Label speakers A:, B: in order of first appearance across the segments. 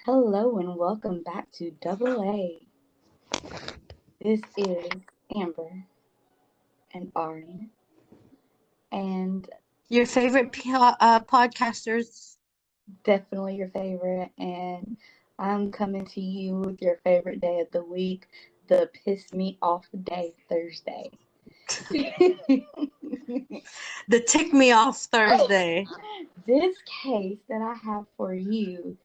A: Hello and welcome back to Double A. This is Amber and Arianne, and
B: Your favorite podcasters?
A: definitely your favorite. And I'm coming to you with your favorite day of the week, the piss me off day, Thursday.
B: The Tick Me Off Thursday.
A: This case that I have for you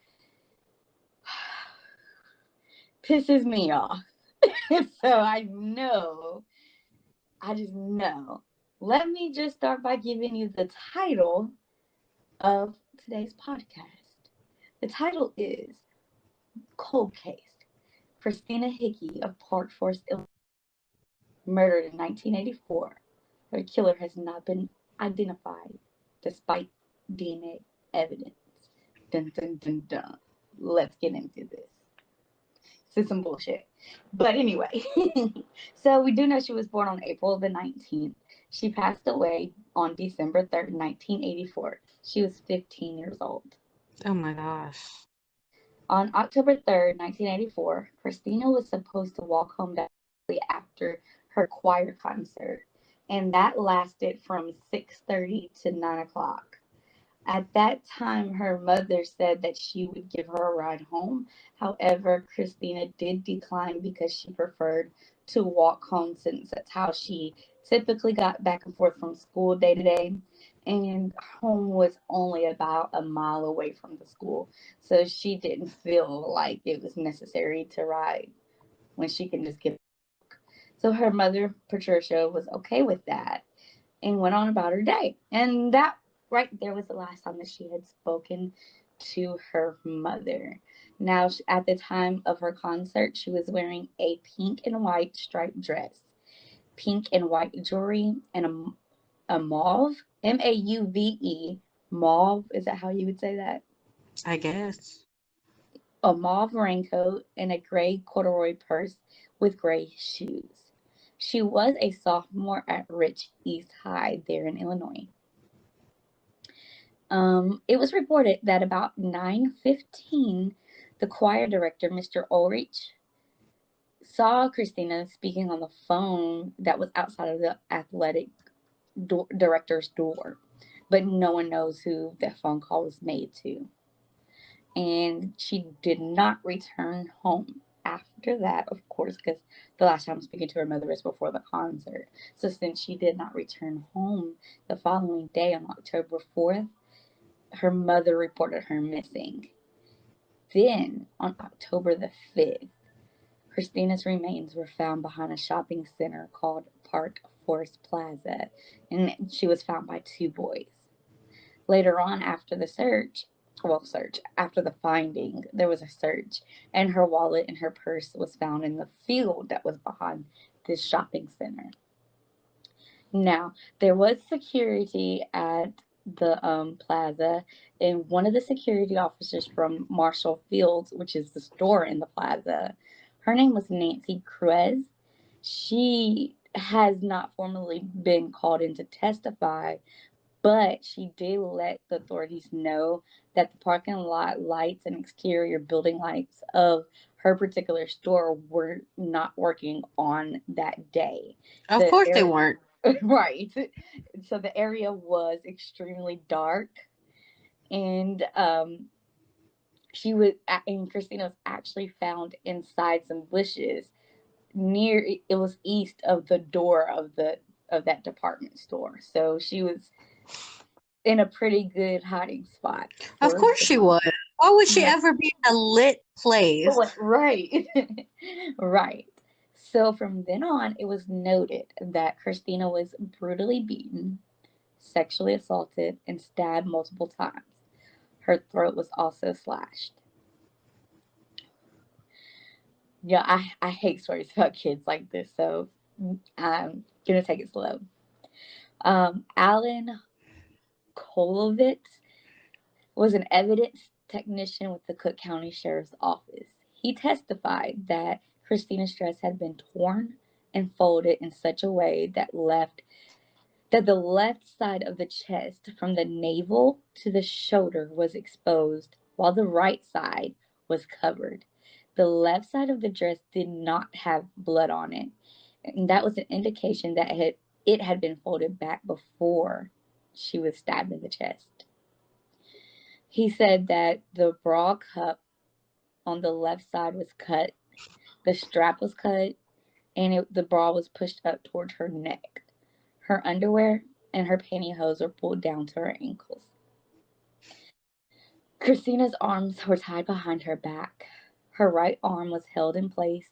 A: pisses me off. So I just know. Let me just start by giving you the title of today's podcast. The title is Cold Case. Kristina Hickey of Park Forest, Illinois, murdered in 1984. Her killer has not been identified despite DNA evidence. Dun dun dun dun. Let's get into this. This is some bullshit. But anyway, so we do know she was born on April the 19th. She passed away on December 3rd, 1984. She was 15 years old.
B: Oh my gosh.
A: On October 3rd, 1984, Kristina was supposed to walk home directly after her choir concert, and that lasted from 6:30 to 9 o'clock. At that time, her mother said that she would give her a ride home. However, Kristina did decline because she preferred to walk home since that's how she typically got back and forth from school day to day. And home was only about a mile away from the school. So she didn't feel like it was necessary to ride when she can just get. So her mother, Patricia, was okay with that and went on about her day. And that right there was the last time that she had spoken to her mother. Now, at the time of her concert, she was wearing a pink and white striped dress, pink and white jewelry, and a mauve, Mauve, mauve. Is that how you would say that?
B: I guess.
A: A mauve raincoat and a gray corduroy purse with gray shoes. She was a sophomore at Rich East High there in Illinois. It was reported that about 9:15, the choir director, Mr. Ulrich, saw Kristina speaking on the phone that was outside of the athletic director's door, but no one knows who that phone call was made to. And she did not return home after that, of course, because the last time speaking to her mother was before the concert. So since she did not return home the following day on October 4th, her mother reported her missing. Then, on October the 5th, Kristina's remains were found behind a shopping center called Park Forest Plaza, and she was found by two boys. Later on, after the after the finding, there was a search, and her wallet and her purse was found in the field that was behind this shopping center. Now, there was security at the plaza, and one of the security officers from Marshall Fields, which is the store in the plaza, her name was Nancy Cruz. She has not formally been called in to testify, but she did let the authorities know that the parking lot lights and exterior building lights of her particular store were not working on that day.
B: Of
A: The
B: course they
A: area,
B: weren't.
A: right. So the area was extremely dark, and Kristina was actually found inside some bushes near. It was east of the door of that department store. So she was in a pretty good hiding spot
B: Of
A: for
B: course she would. Why would she
A: yeah.
B: ever be in a lit place?
A: Right. Right. So from then on, it was noted that Kristina was brutally beaten, sexually assaulted, and stabbed multiple times. Her throat was also slashed. Yeah, I hate stories about kids like this, so I'm gonna take it slow. Alan Kolovitz was an evidence technician with the Cook County Sheriff's Office. He testified that Kristina's dress had been torn and folded in such a way that the left side of the chest from the navel to the shoulder was exposed, while the right side was covered. The left side of the dress did not have blood on it, and that was an indication that it had been folded back before she was stabbed in the chest. He said that the bra cup on the left side was cut, the strap was cut, and the bra was pushed up towards her neck. Her underwear and her pantyhose were pulled down to her ankles. Kristina's arms were tied behind her back. Her right arm was held in place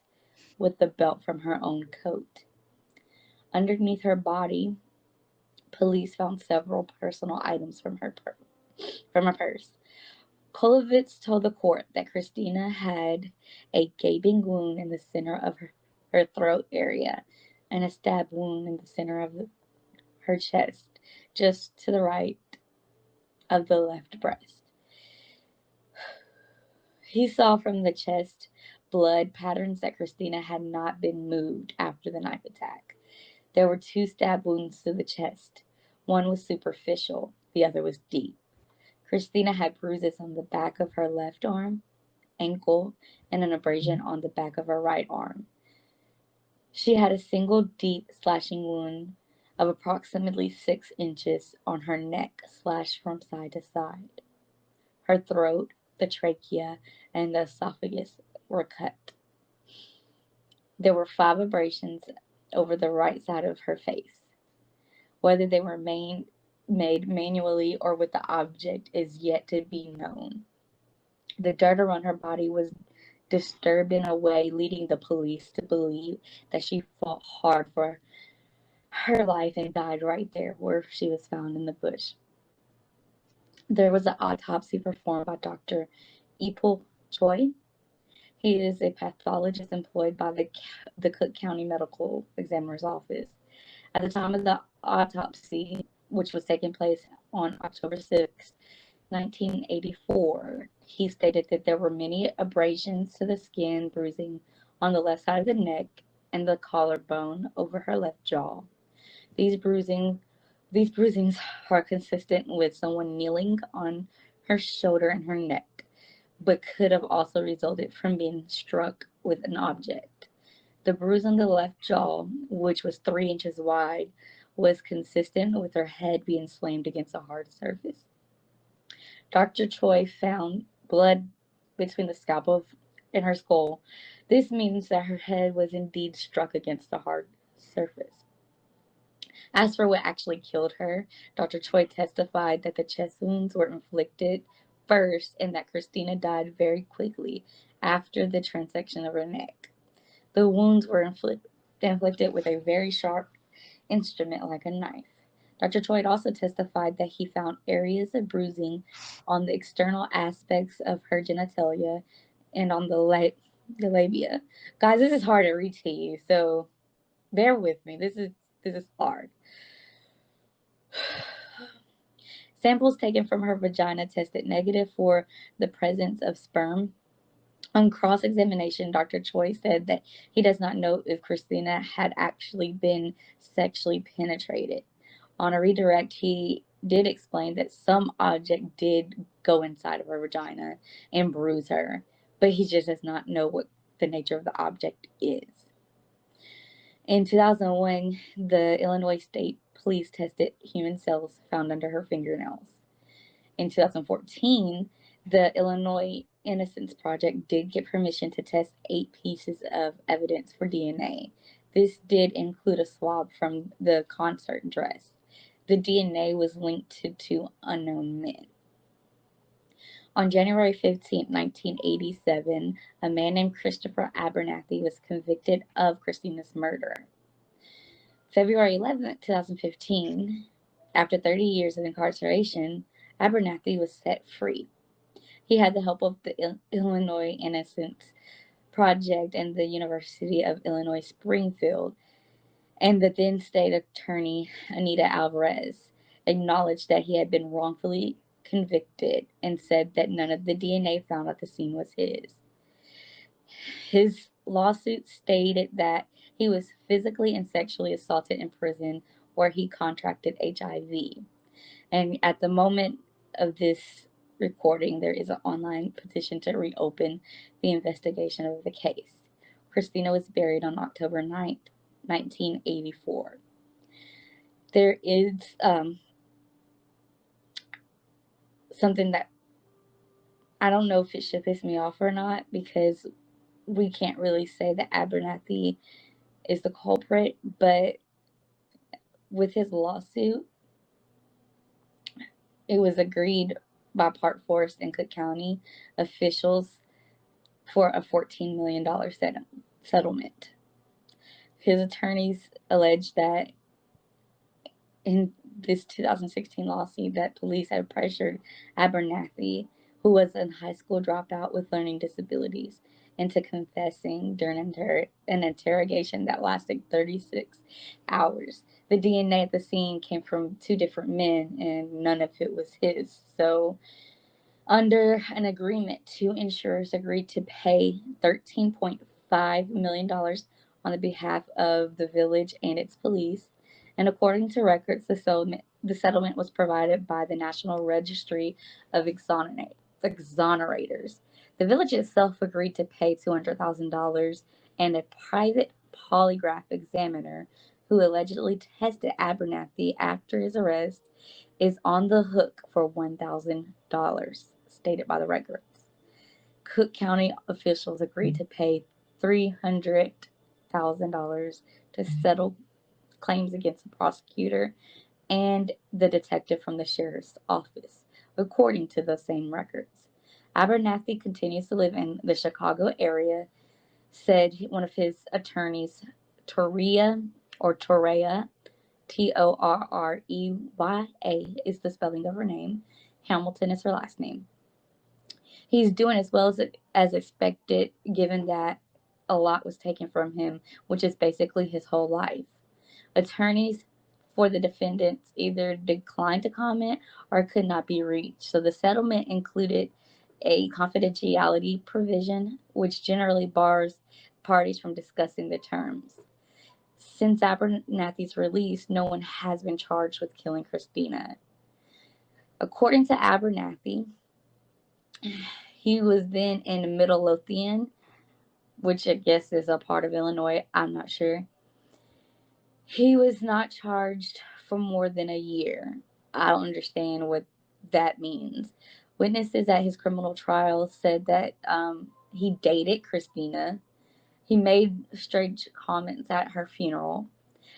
A: with the belt from her own coat. Underneath her body, police found several personal items from her purse. Kolovitz told the court that Kristina had a gaping wound in the center of her throat area and a stab wound in the center of her chest, just to the right of the left breast. He saw from the chest blood patterns that Kristina had not been moved after the knife attack. There were 2 stab wounds to the chest. One was superficial, the other was deep. Kristina had bruises on the back of her left arm, ankle, and an abrasion on the back of her right arm. She had a single deep slashing wound of approximately 6 inches on her neck, slashed from side to side. Her throat, the trachea, and the esophagus were cut. There were 5 abrasions over the right side of her face. Whether they were made manually or with the object is yet to be known. The dirt around her body was disturbed in a way leading the police to believe that she fought hard for her life and died right there where she was found in the bush. There was an autopsy performed by Dr. Epul Choi. He is a pathologist employed by the Cook County Medical Examiner's Office. At the time of the autopsy, which was taking place on October 6, 1984, he stated that there were many abrasions to the skin, bruising on the left side of the neck and the collarbone over her left jaw. These bruisings are consistent with someone kneeling on her shoulder and her neck, but could have also resulted from being struck with an object. The bruise on the left jaw, which was 3 inches wide, was consistent with her head being slammed against a hard surface. Dr. Choi found blood between the scalpel and her skull. This means that her head was indeed struck against a hard surface. As for what actually killed her, Dr. Choi testified that the chest wounds were inflicted first and that Kristina died very quickly after the transection of her neck. The wounds were inflicted with a very sharp instrument like a knife. Dr. Choi also testified that he found areas of bruising on the external aspects of her genitalia and on the labia. Guys, this is hard to read to you, so bear with me. This is hard. Samples taken from her vagina tested negative for the presence of sperm. On cross-examination, Dr. Choi said that he does not know if Kristina had actually been sexually penetrated. On a redirect, he did explain that some object did go inside of her vagina and bruise her, but he just does not know what the nature of the object is. In 2001, the Illinois State Police tested human cells found under her fingernails. In 2014, the Illinois Innocence Project did get permission to test 8 pieces of evidence for DNA. This did include a swab from the concert dress. The DNA was linked to 2 unknown men. On January 15, 1987, a man named Christopher Abernathy was convicted of Kristina's murder. February 11, 2015, after 30 years of incarceration, Abernathy was set free. He had the help of the Illinois Innocence Project and the University of Illinois Springfield, and the then state attorney, Anita Alvarez, acknowledged that he had been wrongfully convicted and said that none of the DNA found at the scene was his. His lawsuit stated that he was physically and sexually assaulted in prison where he contracted HIV. And at the moment of this recording, there is an online petition to reopen the investigation of the case. Kristina was buried on October 9th, 1984. There is something that I don't know if it should piss me off or not, because we can't really say that Abernathy is the culprit, but with his lawsuit, it was agreed by Park Forest and Cook County officials for a $14 million settlement. His attorneys alleged that in this 2016 lawsuit that police had pressured Abernathy, who was a high school dropout with learning disabilities, into confessing during an interrogation that lasted 36 hours. The DNA at the scene came from two different men, and none of it was his. So, under an agreement, two insurers agreed to pay $13.5 million on the behalf of the village and its police. And according to records, the settlement was provided by the National Registry of Exonerators. The village itself agreed to pay $200,000, and a private polygraph examiner who allegedly tested Abernathy after his arrest is on the hook for $1,000, stated by the records. Cook County officials agreed to pay $300,000 to settle claims against the prosecutor and the detective from the sheriff's office, according to the same records. Abernathy continues to live in the Chicago area, said one of his attorneys, Torea Torreya is the spelling of her name. Hamilton is her last name. He's doing as well as expected, given that a lot was taken from him, which is basically his whole life. Attorneys for the defendants either declined to comment or could not be reached. So the settlement included a confidentiality provision, which generally bars parties from discussing the terms. Since Abernathy's release, no one has been charged with killing Kristina. According to Abernathy, he was then in Midlothian, which I guess is a part of Illinois. I'm not sure. He was not charged for more than a year. I don't understand what that means. Witnesses at his criminal trial said that he dated Kristina. He made strange comments at her funeral.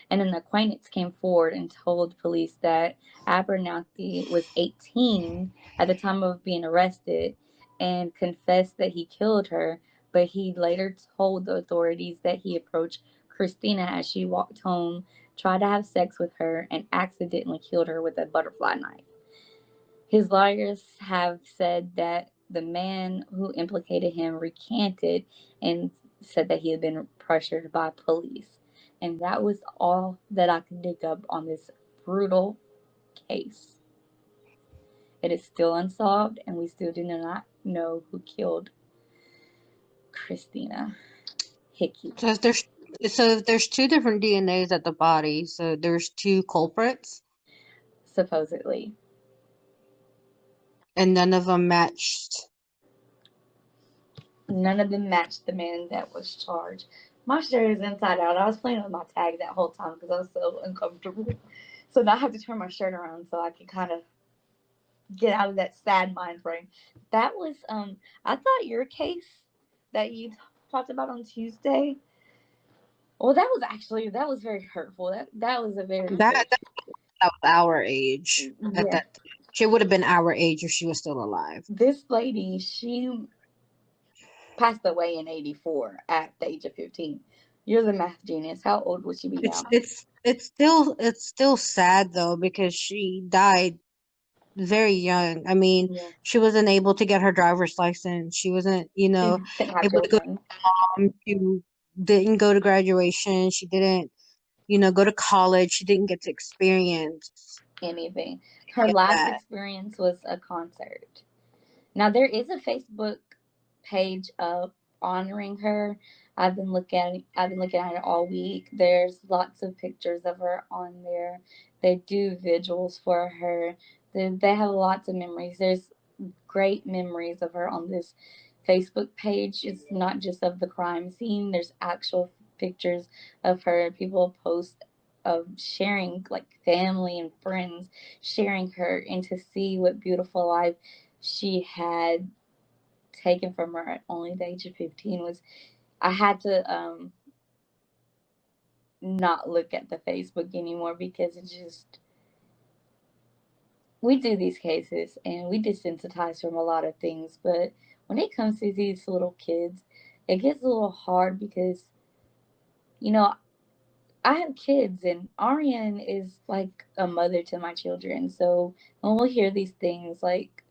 A: And an acquaintance came forward and told police that Abernathy was 18 at the time of being arrested and confessed that he killed her, but he later told the authorities that he approached Kristina as she walked home, tried to have sex with her, and accidentally killed her with a butterfly knife. His lawyers have said that the man who implicated him recanted and said that he had been pressured by police. And that was all that I could dig up on this brutal case. It is still unsolved, and we still do not know who killed Kristina Hickey.
B: So if there's two different DNAs at the body, so there's two culprits,
A: Supposedly.
B: and none of them matched.
A: None of them matched the man that was charged. My shirt is inside out. I was playing with my tag that whole time because I was so uncomfortable. So now I have to turn my shirt around so I can kind of get out of that sad mind frame. That was I thought your case that you talked about on Tuesday. Well, that was very hurtful. That was a very
B: That
A: very
B: that was our age at
A: yeah.
B: that time. She would have been our age if she was still alive.
A: This lady, she passed away in '84 at the age of 15. You're the math genius. How old would she be
B: It's
A: now?
B: it's it's still sad though because she died very young. I mean,
A: Yeah,
B: she wasn't able to get her driver's license. She wasn't,
A: she didn't have
B: able to go
A: children.
B: to prom. She didn't go to graduation. She didn't, go to college. She didn't get to experience
A: Anything. Her
B: any of
A: last
B: that.
A: experience was a concert. Now there is a Facebook page up honoring her. I've been looking at it all week. There's lots of pictures of her on there. They do vigils for her. They have lots of memories. There's great memories of her on this Facebook page. It's not just of the crime scene, there's actual pictures of her. People post of sharing, like family and friends sharing her, and to see what beautiful life she had taken from her at only the age of 15 was, I had to not look at the Facebook anymore, because it just, we do these cases and we desensitize from a lot of things, but when it comes to these little kids, it gets a little hard because, you know, I have kids and Arianne is like a mother to my children. So when we'll hear these things, like,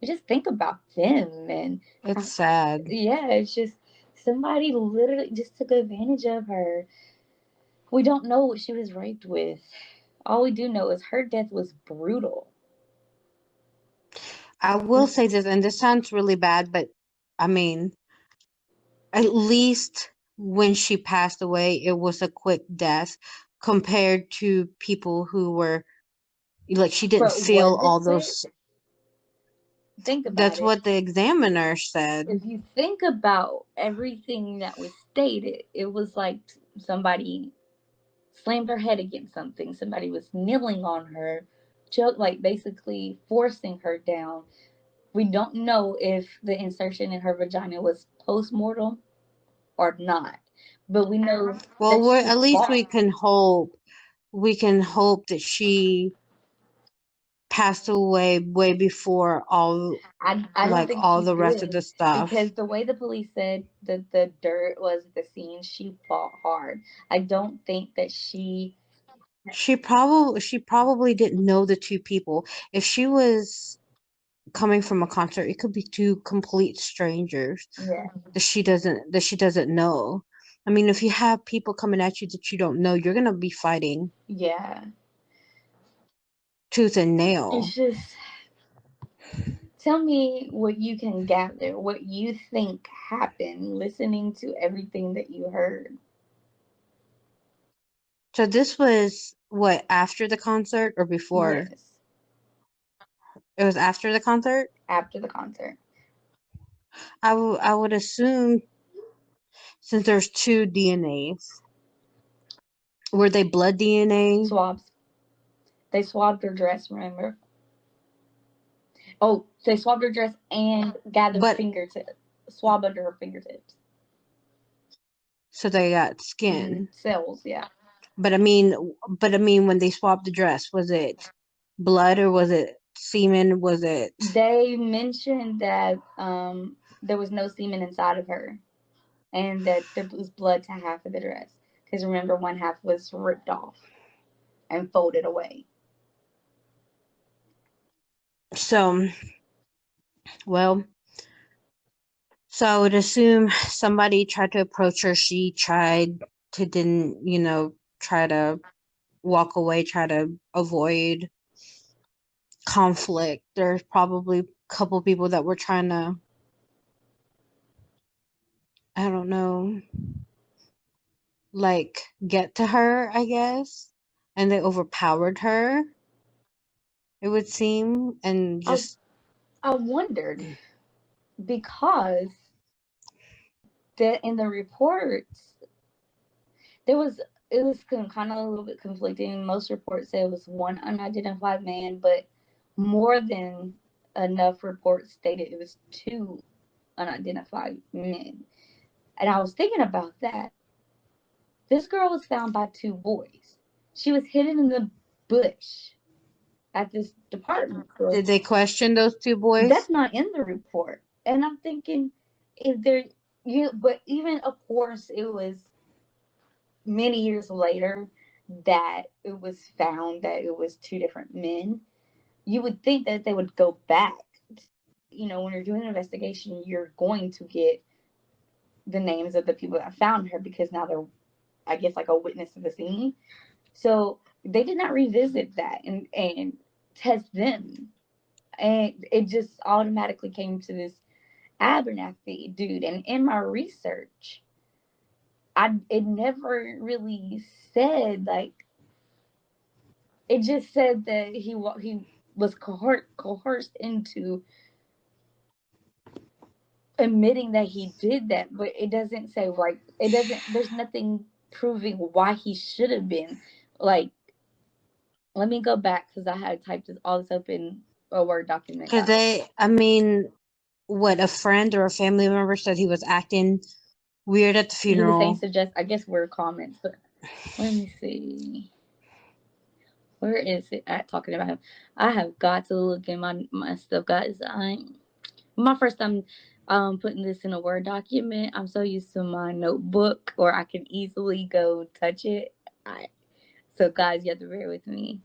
A: we just think about them and
B: It's
A: how,
B: sad.
A: yeah, it's just somebody literally just took advantage of her. We don't know what she was raped with. All we do know is her death was brutal.
B: I will say this, and this sounds really bad, but I mean, at least when she passed away, it was a quick death compared to people who were like, she didn't
A: But
B: feel
A: was it
B: all
A: quick?
B: those.
A: Think about
B: That's
A: it.
B: what the examiner said.
A: If you think about everything that was stated, it was like somebody slammed her head against something. Somebody was kneeling on her, like basically forcing her down. We don't know if the insertion in her vagina was post mortem or not, but we know
B: Well,
A: that she
B: at least
A: fought.
B: we can hope that she passed away way before
A: I don't think
B: all
A: she
B: the rest of
A: did,
B: the stuff.
A: because the way the police said that the dirt was at the scene, she fought hard. I don't think that she.
B: She probably didn't know the two people. If she was coming from a concert, it could be two complete strangers
A: Yeah,
B: that she doesn't know. I mean, if you have people coming at you that you don't know, you're gonna be fighting
A: yeah.
B: tooth and
A: It's
B: nail.
A: just, tell me what you can gather, what you think happened, listening to everything that you heard.
B: So this was what, after the concert or before?
A: Yes,
B: It was after the concert.
A: after the concert.
B: I would assume, since there's two DNAs, were they blood DNA?
A: Swabs. They swabbed her dress, remember? Oh, they swabbed her dress and gathered
B: But
A: fingertips. Swab under her fingertips.
B: so they got skin.
A: Cells, yeah.
B: But I mean, when they swapped the dress, was it blood or was it semen? Was it?
A: They mentioned that there was no semen inside of her, and that there was blood to half of the dress. Because remember, one half was ripped off and folded away.
B: So, well, so I would assume somebody tried to approach her. She tried to didn't, try to walk away, try to avoid conflict. There's probably a couple people that were trying to, I don't know, like, get to her, I guess. And they overpowered her, it would seem, and
A: I
B: just
A: I wondered, because in the reports there was, it was kind of a little bit conflicting. Most reports say it was one unidentified man, but more than enough reports stated it was two unidentified men. And I was thinking about that. This girl was found by two boys. She was hidden in the bush at this department store.
B: did they question those two
A: That's
B: boys?
A: not in the report. And I'm thinking, if there, you, but even, of course, it was many years later that it was found that it was two different men. You would think that they would go back. When you're doing an investigation, you're going to get the names of the people that found her, because now they're, I guess, like a witness to the scene. So they did not revisit that and test them. And it just automatically came to this Abernathy dude. And in my research, it never really said, like, it just said that he was coerced into admitting that he did that, but it doesn't say like it doesn't. There's nothing proving why he should have been like. Let me go back because I had typed all this up in a Word document,
B: Because
A: guys.
B: I mean, what, a friend or a family member said he was acting weird at the
A: He was saying
B: funeral.
A: suggest. I guess were comments, but let me see. Where is it at talking about him? I have got to look in my stuff, guys. My first time putting this in a Word document. I'm so used to my notebook, or I can easily go touch it. So, guys, you have to bear with me.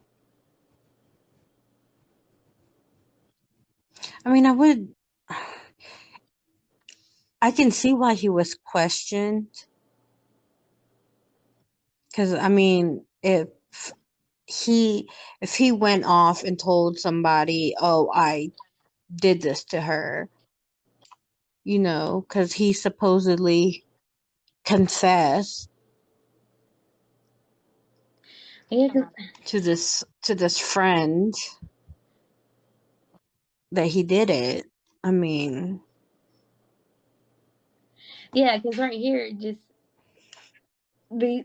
B: I mean, I can see why he was questioned. Because, I mean, he if he went off and told somebody, oh, I did this to her, because he supposedly confessed
A: Yeah,
B: to this friend that he did it. I mean,
A: yeah, because right here, just the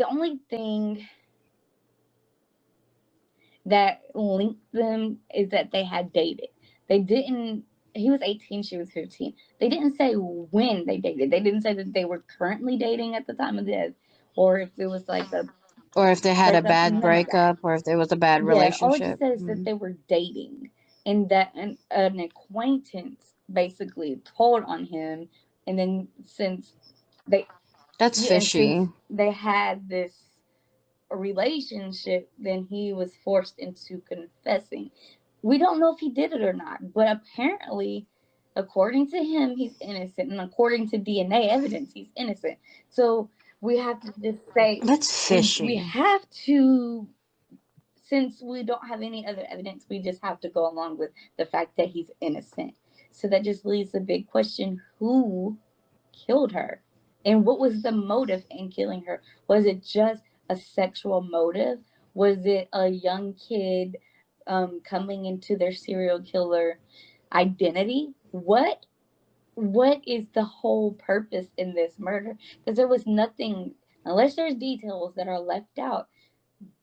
A: only thing that linked them is that they had dated. They didn't. He was 18, she was 15. They didn't say when they dated. They didn't say that they were currently dating at the time of death, or if it was like a
B: or if they had a
A: breakup.
B: bad
A: None of that.
B: breakup, or if there was a bad
A: Yeah, all it just
B: relationship.
A: said is that they were dating, and that an acquaintance basically told on him, and then since they
B: That's
A: yeah, and since
B: fishy.
A: they had this relationship, then he was forced into confessing. We don't know if he did it or not, but apparently, according to him, he's innocent, and according to DNA evidence, he's innocent. So we have to just say
B: That's
A: we
B: fishy.
A: have to, since we don't have any other evidence, we just have to go along with the fact that he's innocent. So that just leaves the big question: who killed her? And what was the motive in killing her? Was it just a sexual motive? Was it a young kid coming into their serial killer identity? What is the whole purpose in this murder? Because there was nothing, unless there's details that are left out,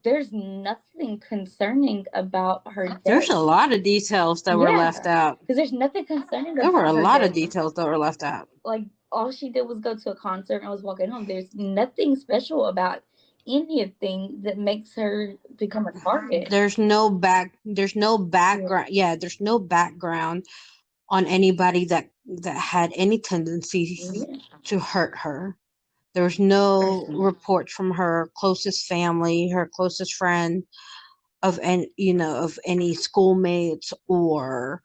A: there's nothing concerning about her
B: There's
A: death.
B: a lot of details that were left
A: Yeah,
B: out.
A: because there's nothing concerning
B: There were a
A: about her
B: lot of
A: death.
B: details that were left out.
A: Like, all she did was go to a concert and was walking home. There's nothing special about anything that makes her become a target.
B: There's no
A: Yeah.
B: background. Yeah, there's no background on anybody that had any tendencies
A: Yeah.
B: to hurt her. There was no reports from her closest family, her closest friend, of any schoolmates, or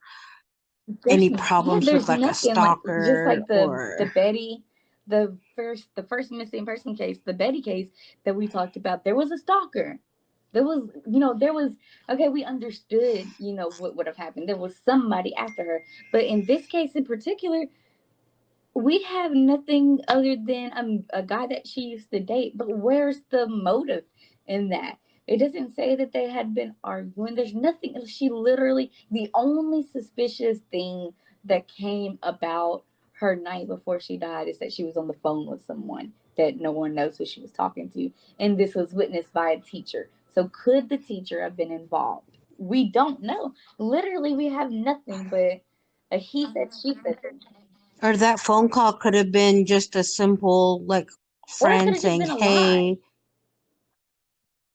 A: There's
B: any problems with
A: there's
B: like a
A: nothing like just
B: stalker,
A: like the
B: or
A: Betty, the first missing person case, the Betty case that we talked about. There was a stalker. There was okay. We understood what would have happened. There was somebody after her, but in this case in particular, we have nothing other than a guy that she used to date. But where's the motive in that? It doesn't say that they had been arguing. There's nothing. She literally, the only suspicious thing that came about her night before she died is that she was on the phone with someone that no one knows who she was talking to. And this was witnessed by a teacher. So could the teacher have been involved? We don't know. Literally, we have nothing but a he said, she said thing.
B: that phone call could have been just a simple, like,
A: Or it could
B: friend
A: have just
B: saying,
A: been a lie.
B: hey.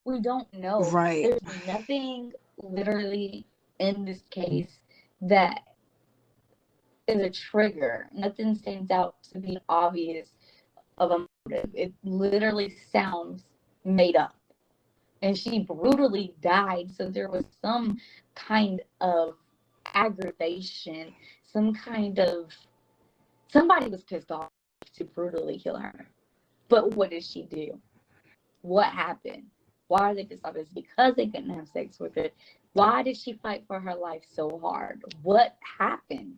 A: We don't know.
B: Right.
A: There's nothing literally in this case that is a trigger. Nothing stands out to be obvious of a motive. It literally sounds made up. And she brutally died, so there was some kind of aggravation, some kind of somebody was pissed off to brutally kill her. But what did she do? What happened? Why are they pissed off? It's because they couldn't have sex with her. Why did she fight for her life so hard? What happened?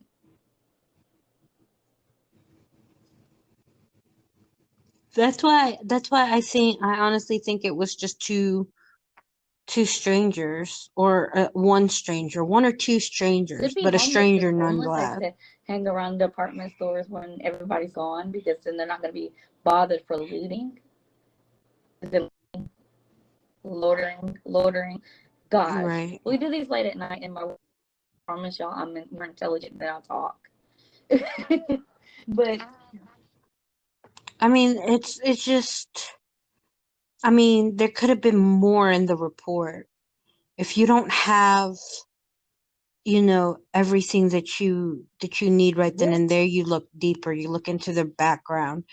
B: That's why I honestly think it was just too two strangers, or one stranger, one or two strangers,
A: Could be
B: but a
A: homeless, because
B: stranger
A: homeless like
B: nonetheless.
A: to hang around department stores when everybody's gone, because then they're not going to be bothered for looting. Loitering. Gosh,
B: Right.
A: we do these late at night, and I promise y'all, I'm more intelligent than I talk. But
B: I mean, it's just, I mean, there could have been more in the report. If you don't have, everything that you need right then
A: yeah,
B: and there, you look deeper, you look into their background.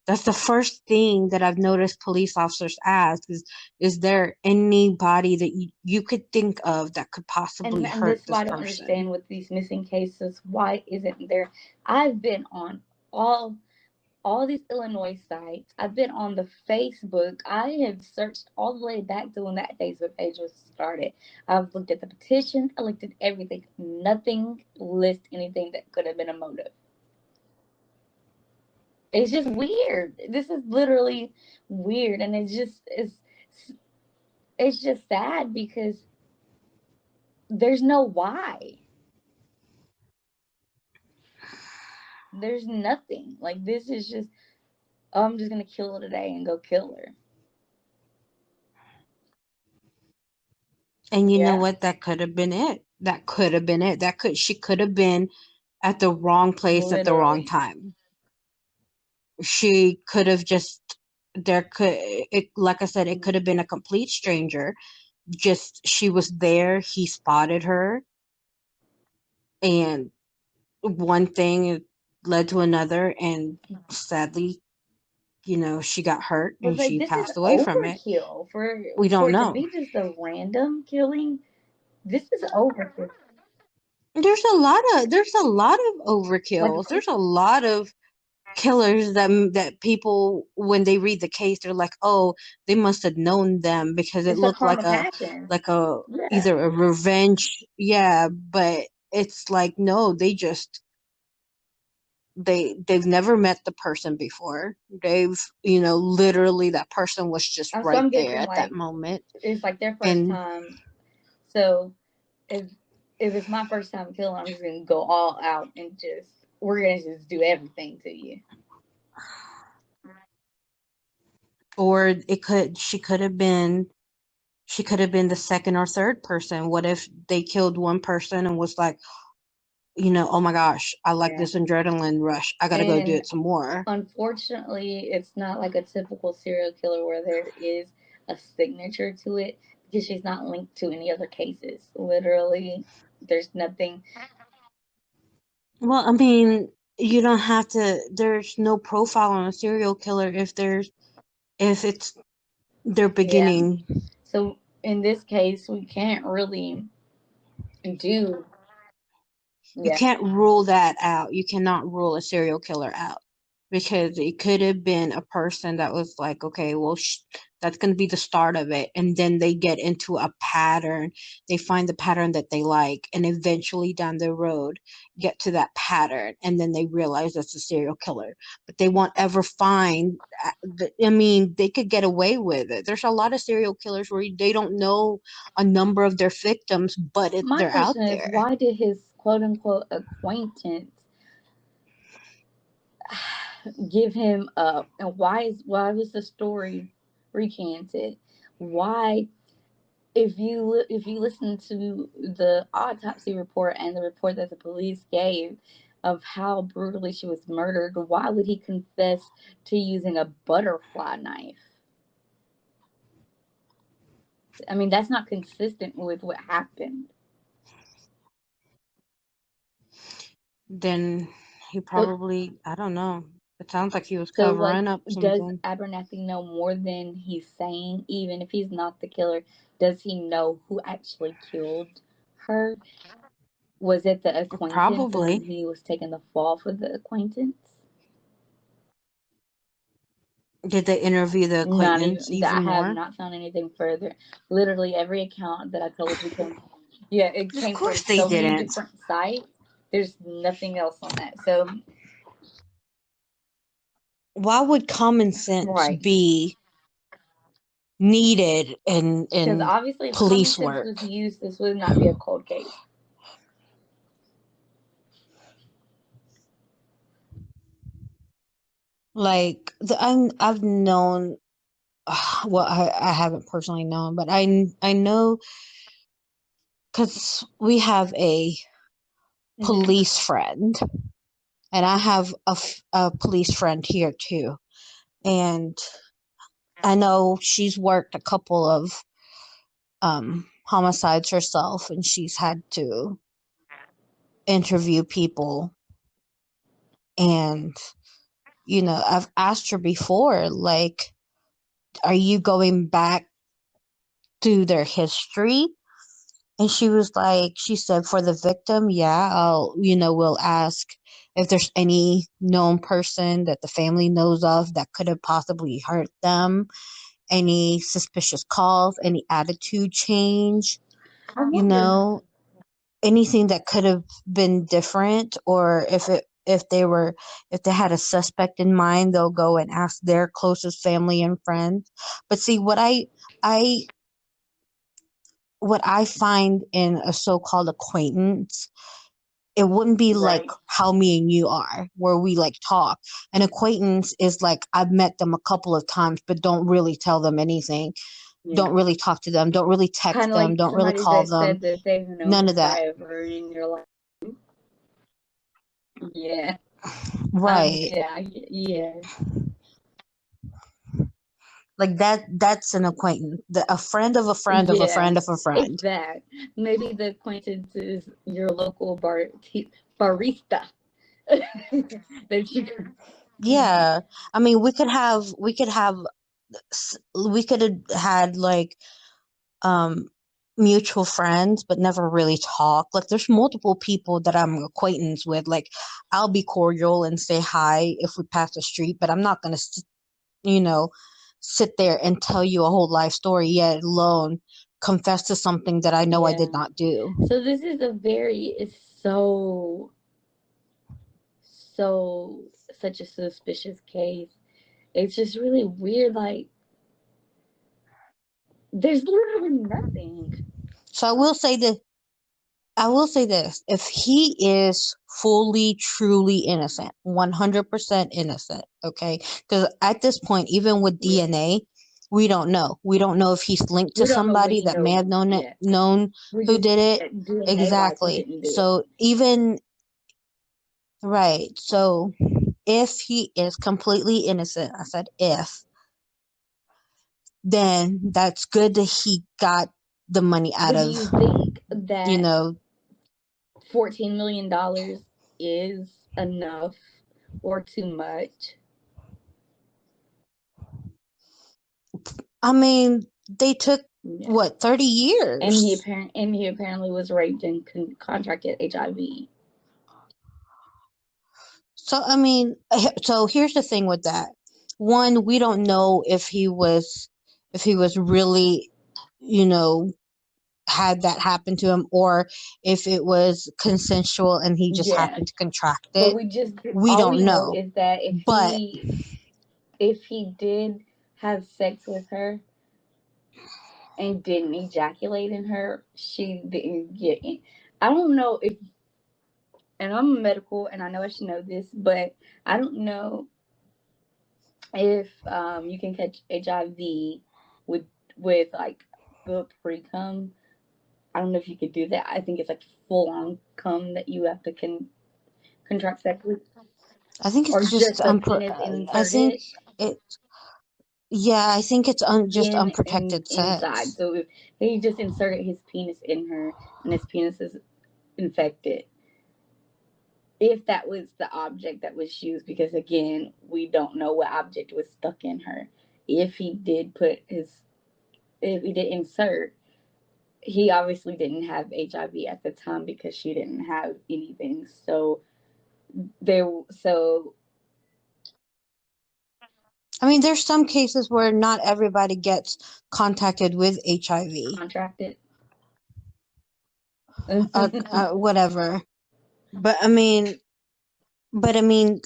B: That's the first thing that I've noticed police officers ask is there anybody that you could think of that could possibly
A: and
B: hurt
A: this is
B: this
A: why I don't
B: person?
A: understand with these missing cases. Why isn't there? I've been on all these Illinois sites. I've been on the Facebook. I have searched all the way back to when that Facebook page was started. I've looked at the petitions. I looked at everything. Nothing lists anything that could have been a motive. It's just weird. This is literally weird, and it's just sad because there's no why. There's nothing. Like, this is just, oh, I'm just gonna kill her today and go kill her.
B: And you know
A: Yeah.
B: what? That could have been it. That could have been it. She could have been at the wrong place at the wrong
A: Literally.
B: time. She could have just, like I said, it could have been a complete stranger. Just, she was there, he spotted her, and one thing led to another, and sadly, she got hurt
A: But
B: and
A: like,
B: she
A: this is
B: passed away from it.
A: overkill
B: We
A: for
B: don't
A: it to
B: know.
A: be just a random killing. This is overkill.
B: There's a lot of
A: Like,
B: overkills. There's a lot of killers that people, when they read the case, they're like, oh, they must have known them because it
A: it's a
B: looked
A: crime
B: like
A: of
B: a
A: passion.
B: like a
A: Yeah.
B: either a revenge, yeah, but it's like, no, they've never met the person before. They've, literally, that person was just
A: So
B: right
A: I'm
B: there
A: guessing
B: at that
A: like
B: moment.
A: it's like their first
B: And
A: time. So if if it's my first time killing, I'm just gonna go all out and we're gonna just do everything to you.
B: or she could have been the second or third person. What if they killed one person and was like, oh my gosh, I like
A: Yeah.
B: this adrenaline rush, I gotta go do
A: And
B: it some more.
A: unfortunately, it's not like a typical serial killer where there is a signature to it, because she's not linked to any other cases. Literally, there's nothing.
B: Well, I mean, you don't have to, there's no profile on a serial killer if it's their
A: Yeah.
B: beginning.
A: So in this case, we can't really do.
B: You
A: Yeah.
B: can't rule that out. You cannot rule a serial killer out because it could have been a person that was like, okay, well, that's going to be the start of it. And then they get into a pattern. They find the pattern that they like, and eventually down the road get to that pattern. And then they realize that's a serial killer. But they won't ever find, I mean, they could get away with it. There's a lot of serial killers where they don't know a number of their victims, but
A: My
B: they're out
A: question is,
B: there.
A: why did his quote unquote acquaintance give him up, and why was the story recanted? Why, if you listen to the autopsy report and the report that the police gave of how brutally she was murdered, why would he confess to using a butterfly knife? I mean, that's not consistent with what happened.
B: Then he
A: So,
B: probably, I don't know. It sounds like he was
A: like,
B: covering up
A: does
B: something.
A: Abernathy know more than he's saying? Even if he's not the killer, does he know who actually killed her? Was it the acquaintance, and
B: Probably.
A: he was taking the fall for the acquaintance?
B: Did they interview the
A: Not
B: acquaintance
A: even that.
B: even
A: I have
B: more?
A: not found anything further. Literally every account that I told you came, yeah, it
B: Of
A: came from
B: course they
A: so many
B: didn't.
A: different sites. There's nothing else on that. So,
B: Why would common sense
A: right.
B: be needed
A: Because
B: in
A: obviously, if common
B: police
A: sense was
B: work.
A: used, this would not be a cold case.
B: Like I've known, well, I haven't personally known, but I know because we have a
A: Mm-hmm.
B: police friend, and I have a police friend here too, and I know she's worked a couple of homicides herself, and she's had to interview people. And I've asked her before, like, are you going back through their history? And she said, for the victim, yeah, we'll ask if there's any known person that the family knows of that could have possibly hurt them, any suspicious calls, any attitude change,
A: I
B: you
A: wonder.
B: know, anything that could have been different, or if they had a suspect in mind, they'll go and ask their closest family and friends. But see, I what I find in a so-called acquaintance, it wouldn't be like
A: Right.
B: how me and you are, where we like talk. An acquaintance is like I've met them a couple of times, but don't really tell them anything.
A: Yeah.
B: Don't really talk to them. Don't really
A: Kind
B: text
A: of
B: them.
A: like
B: Don't really
A: somebody
B: call
A: that
B: them.
A: said that they've known
B: None
A: you
B: of that.
A: forever and you're like, yeah.
B: Right.
A: Yeah. Yeah.
B: Like that's an acquaintance. A friend of a friend of a
A: Yeah.
B: friend of a
A: It's
B: friend.
A: that. Maybe the acquaintance is your local barista. That you.
B: Yeah. I mean, we could have had like um mutual friends but never really talk. Like there's multiple people that I'm acquaintance with. Like I'll be cordial and say hi if we pass the street, but I'm not going to you know sit there and tell you a whole life story, yet alone confess to something that I know I did
A: Yeah.
B: not do.
A: So this is it's so such a suspicious case. It's just really weird. Like there's literally nothing.
B: So I will say this: if he is fully, truly innocent, 100% innocent, okay? Because at this point, even with
A: Yeah.
B: DNA, we don't know. We don't know if he's linked to
A: We don't know what
B: somebody
A: he
B: that may have
A: knows
B: known
A: yet. We
B: who
A: just
B: did it.
A: DNA wise, he
B: Exactly.
A: didn't do it.
B: So even right. So if he is completely innocent, I said if, then that's good that he got the money out
A: But do
B: of,
A: you think
B: you
A: that
B: know,
A: $14 million is enough or too much?
B: I mean, they took
A: Yeah.
B: what, 30
A: And
B: years.
A: he apparently was raped and contracted HIV.
B: So I mean, so here's the thing with that. One, we don't know if he was really, you know, had that happen to him, or if it was consensual and he just
A: Yeah.
B: happened to contract
A: But
B: it.
A: we just
B: We
A: all we
B: don't
A: know
B: know.
A: is that
B: But
A: if he did have sex with her and didn't ejaculate in her, she didn't get in. I don't know if, and I'm a medical and I know I should know this, but I don't know if you can catch HIV with like the pre cum. I don't know if you could do that. I think it's like full on cum that you have to contract sex with,
B: I think
A: or
B: it's just
A: just a penis
B: I think
A: inserted
B: it yeah, I think it's just unprotected
A: inside.
B: sex.
A: So if he just inserted his penis in her and his penis is infected, if that was the object that was used, because again, we don't know what object was stuck in her. If he did if he did insert, he obviously didn't have HIV at the time because she didn't have anything. So so
B: I mean, there's some cases where not everybody gets contacted with HIV.
A: contracted.
B: Whatever. But I mean, but I mean,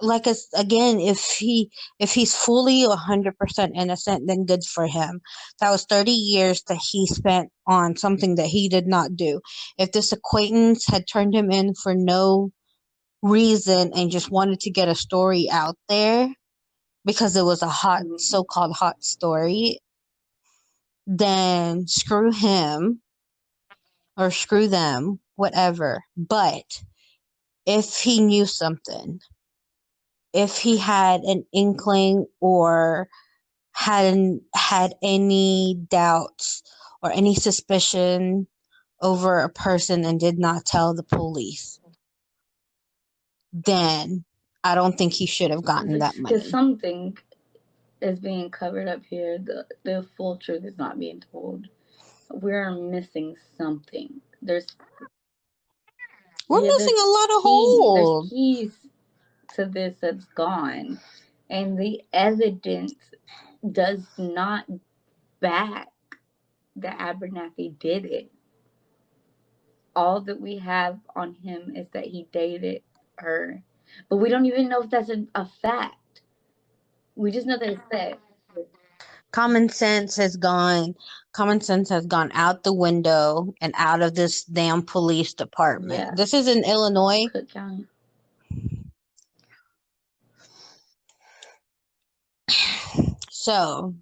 B: like again, if he's fully 100% innocent, then good for him. That was 30 years that he spent on something that he did not do. If this acquaintance had turned him in for no reason and just wanted to get a story out there because it was a hot, so-called hot story, then screw him or screw them, whatever. But if he knew something, if he had an inkling or hadn't had any doubts or any suspicion over a person and did not tell the police, then I don't think he should have gotten that money.
A: Because something is being covered up here. The full truth is not being told. We're missing something. We're
B: missing a lot of
A: there's
B: holes.
A: keys to this that's gone, and the evidence does not back that Abernathy did it. All that we have on him is that he dated her, but we don't even know if that's a fact. We just know that it's said.
B: Common sense has gone out the window and out of this damn police department.
A: Yeah.
B: This is in Illinois.
A: Cook County.
B: So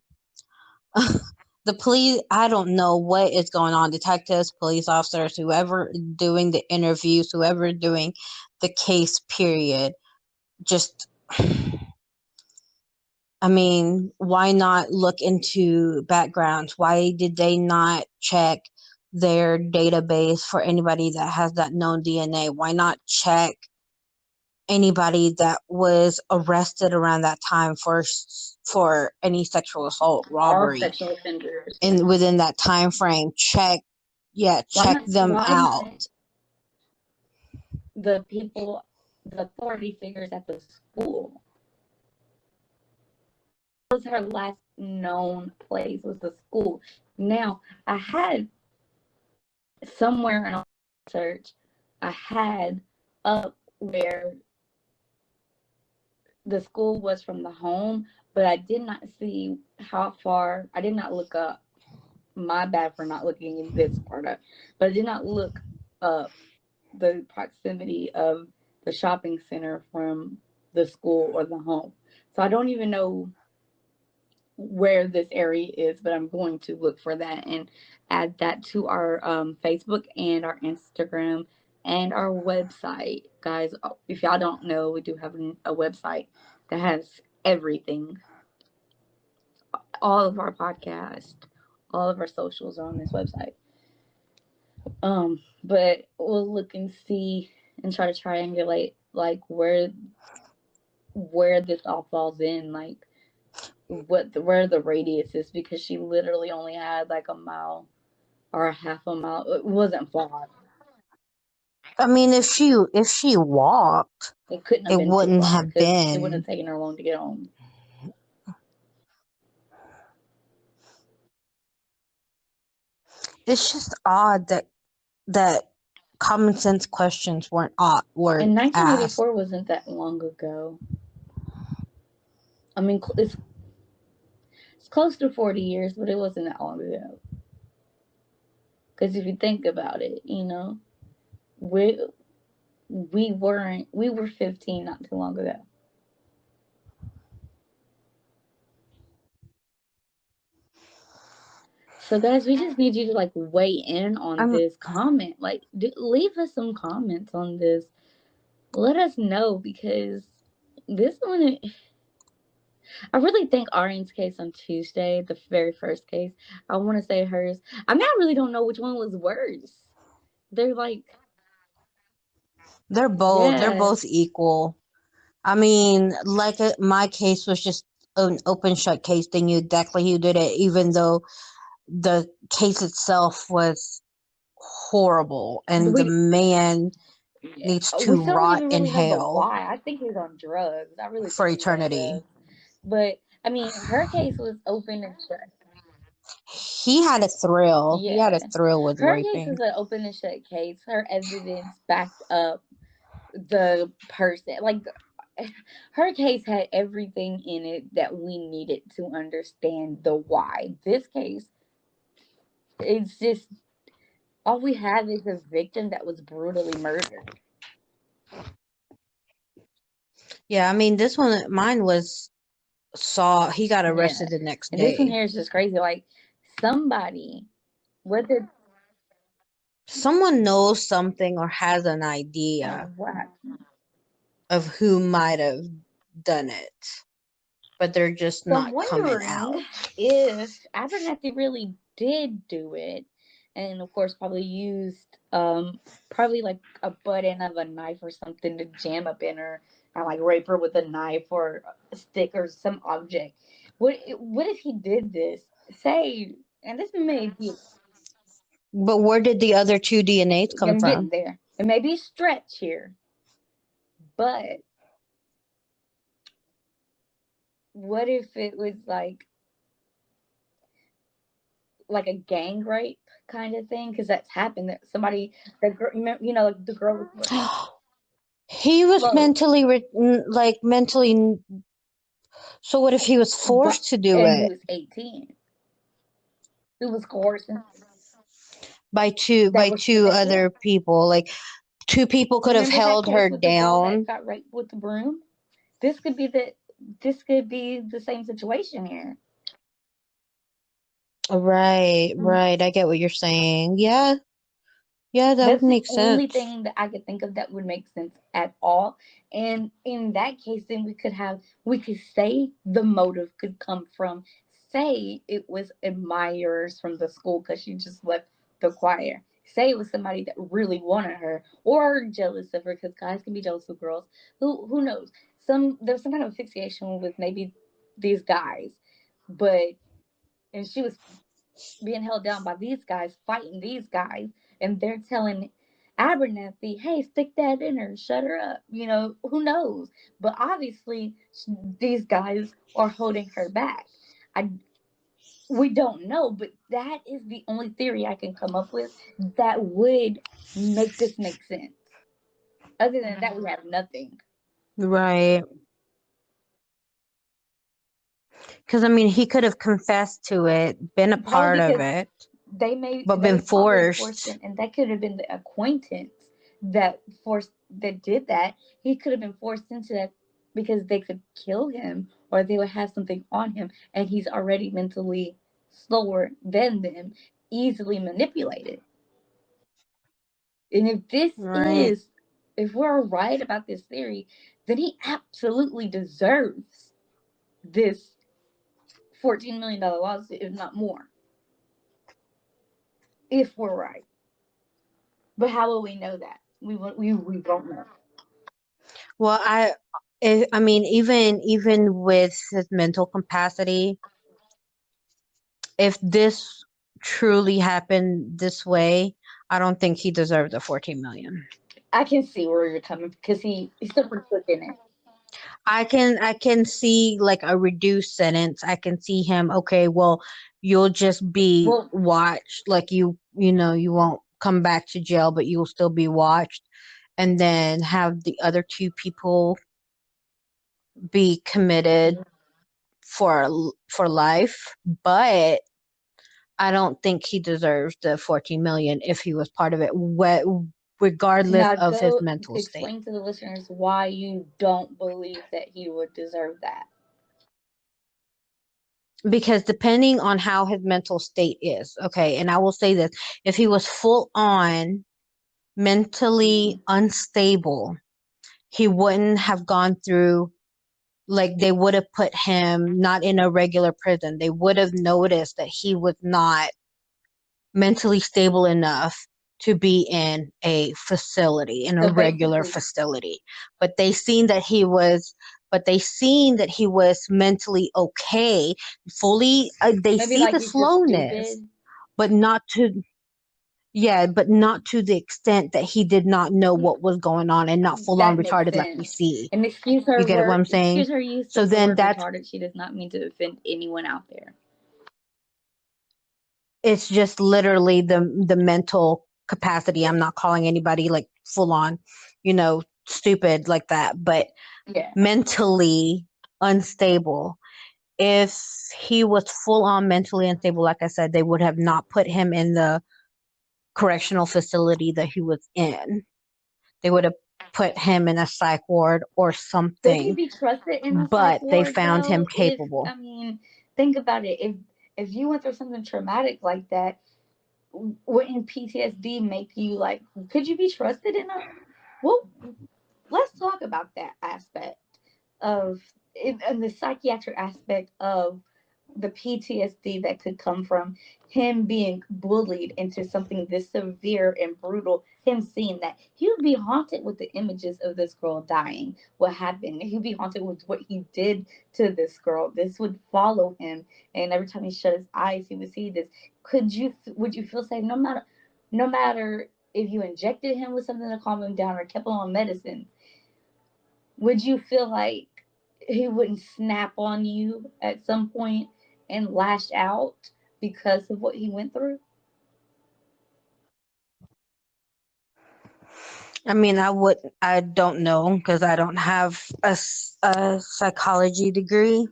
B: the police, I don't know what is going on. Detectives, police officers, whoever doing the interviews, whoever doing the case, period. Just, I mean, why not look into backgrounds? Why did they not check their database for anybody that has that known DNA? Why not check anybody that was arrested around that time for any sexual assault, robbery?
A: All sexual offenders.
B: And within that time frame, check them out.
A: The people, the authority figures at the school. Was her last known place was the school. Now, I had somewhere in a search, I had up where the school was from the home, but I did not see how far. I did not look up. My bad for not looking in this part up, but I did not look up the proximity of the shopping center from the school or the home. So I don't even know where this area is, but I'm going to look for that and add that to our Facebook and our Instagram and our website. Guys, if y'all don't know, we do have a website that has everything. All of our podcasts, all of our socials are on this website. But we'll look and see and try to triangulate like where this all falls in, like where the radius is, because she literally only had like a mile or a half a mile. It wasn't far.
B: I mean, if she walked,
A: it couldn't have
B: it
A: been
B: wouldn't
A: too far,
B: have been.
A: It wouldn't have taken her long to get home.
B: It's just odd that common sense questions weren't asked.
A: And 1984 wasn't that long ago. I mean, it's close to 40 years, but it wasn't that long ago. Because if you think about it, you know, we were 15 not too long ago. So guys, we just need you to like weigh in on this comment. Like, leave us some comments on this. Let us know, because this one, I really think Arianne's case on Tuesday, the very first case, I want to say hers. I mean, I really don't know which one was worse. They're like,
B: they're both equal. I mean, like my case was just an open shut case. They knew exactly who did it, even though the case itself was horrible, and the man needs to rot in hell.
A: Why? I think he's on drugs. I really
B: for eternity.
A: But I mean, her case was open and shut.
B: He had a thrill. Yeah. He had a thrill with
A: her
B: raping.
A: Case was an open and shut case. Her evidence backed up the person. Like, her case had everything in it that we needed to understand the why. This case, it's just all we have is a victim that was brutally murdered.
B: Yeah, I mean, mine was he got
A: Yeah.
B: arrested the next
A: And this one
B: day.
A: here is just crazy. Like somebody, whether
B: Someone knows something or has an idea
A: what,
B: of who might have done it, but they're just
A: so I'm
B: not coming
A: wondering
B: out.
A: if Abernathy really did do it, and of course probably used probably like a butt end of a knife or something to jam up in her and like rape her with a knife or a stick or some object. What if he did this? Say, and this may be,
B: But where did the other two DNAs come
A: I'm getting
B: from?
A: there. It may be a stretch here, but what if it was like a gang rape kind of thing? Because that's happened. That somebody, that girl, like the girl was
B: He was
A: close,
B: mentally. So what if he was
A: but
B: forced to do
A: and he
B: it
A: was 18. It was coercion. That
B: by
A: was
B: two
A: manipulated.
B: other people? Like two people could have
A: Remember that
B: held
A: case
B: her
A: with the girl that
B: down.
A: got raped with the broom? This could be the this could be the same situation here.
B: Right, right. I get what you're saying. Yeah, yeah, that would
A: That's the
B: make
A: only
B: sense.
A: thing that I could think of that would make sense at all. And in that case, then we could say the motive could come from, say it was admirers from the school because she just left the choir. Say it was somebody that really wanted her or jealous of her because guys can be jealous of girls. Who knows? There's some kind of asphyxiation with maybe these guys, but and she was being held down by these guys, fighting these guys, and they're telling Abernathy, "Hey, stick that in her, shut her up." Who knows? But obviously, these guys are holding her back. I We don't know, but that is the only theory I can come up with that would make this make sense. Other than that, we have nothing.
B: Right. Because I mean, he could have confessed to it, been a part
A: Probably
B: of
A: because
B: it,
A: they
B: but been
A: probably forced
B: forced.
A: him, and that could have been the acquaintance that did that. He could have been forced into that because they could kill him or they would have something on him, and he's already mentally slower than them, easily manipulated. And
B: Right.
A: if we're right about this theory, then he absolutely deserves this $14 million lawsuit, if not more, if we're right. But how will we know that? We don't know.
B: Well, I mean, even with his mental capacity, if this truly happened this way, I don't think he deserved the 14 million.
A: I can see where you're coming because he's still pretty in it.
B: I can see like a reduced sentence. I can see him, okay, well, you'll just be
A: Well,
B: watched, like you won't come back to jail, but you'll still be watched, and then have the other two people be committed for life. But I don't think he deserves the 14 million if he was part of it, regardless
A: now
B: of his
A: go
B: mental state.
A: explain to the listeners why you don't believe that he would deserve that.
B: Because depending on how his mental state is, okay, and I will say this, if he was full on mentally unstable, he wouldn't have gone through, like, they would have put him not in a regular prison. They would have noticed that he was not mentally stable enough to be in a facility, in a
A: So
B: regular
A: basically,
B: facility. But they seen that he was mentally okay, fully. They
A: maybe
B: see
A: like
B: the
A: he's just
B: slowness,
A: stupid.
B: but not to yeah, but not to the extent that he did not know what was going on, and not full on
A: That makes
B: retarded like we
A: sense.
B: see.
A: And
B: You get what I'm saying?
A: excuse her use
B: So
A: of the
B: then
A: word
B: that's
A: retarded. She does not mean to offend anyone out there.
B: it's just literally the mental capacity. I'm not calling anybody like full on, you know, stupid like that, but
A: Yeah.
B: mentally unstable. If he was full on mentally unstable, like I said, they would have not put him in the correctional facility that he was in. They would have put him in a psych ward or
A: Could he
B: something,
A: be trusted in a psych
B: but they
A: ward
B: found him
A: though? If
B: capable.
A: I mean, think about it. If you went through something traumatic like that, wouldn't PTSD make you like? Could you be trusted in a? Well, let's talk about that aspect of in the psychiatric aspect of the PTSD that could come from him being bullied into something this severe and brutal. Him seeing that he would be haunted with the images of this girl dying. What happened? He'd be haunted with what he did to this girl. This would follow him, and every time he shut his eyes, he would see this. Would you feel safe no matter if you injected him with something to calm him down or kept him on medicine? Would you feel like he wouldn't snap on you at some point and lash out because of what he went through?
B: I mean, I don't know because I don't have a psychology degree.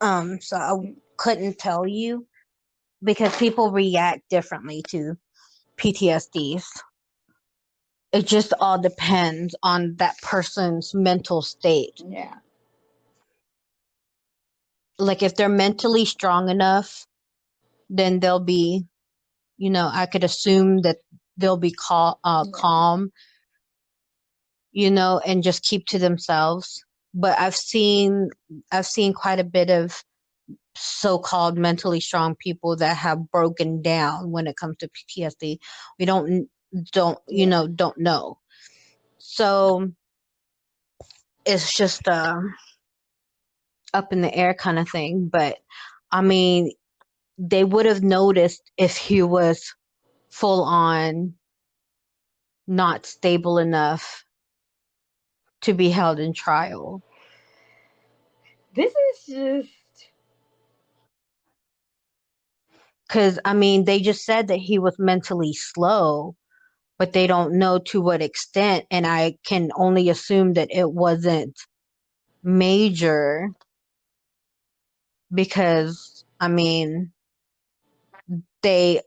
B: So I couldn't tell you because people react differently to PTSDs. It just all depends on that person's mental state.
A: Yeah.
B: Like if they're mentally strong enough, then they'll be, I could assume that they'll be
A: Yeah.
B: calm, and just keep to themselves. But I've seen quite a bit of so-called mentally strong people that have broken down when it comes to PTSD. We
A: Yeah.
B: don't know. So it's just up in the air kind of thing. But I mean, they would have noticed if he was full on not stable enough to be held in trial.
A: This is just
B: Because, I mean, they just said that he was mentally slow, but they don't know to what extent. And I can only assume that it wasn't major because, I mean, they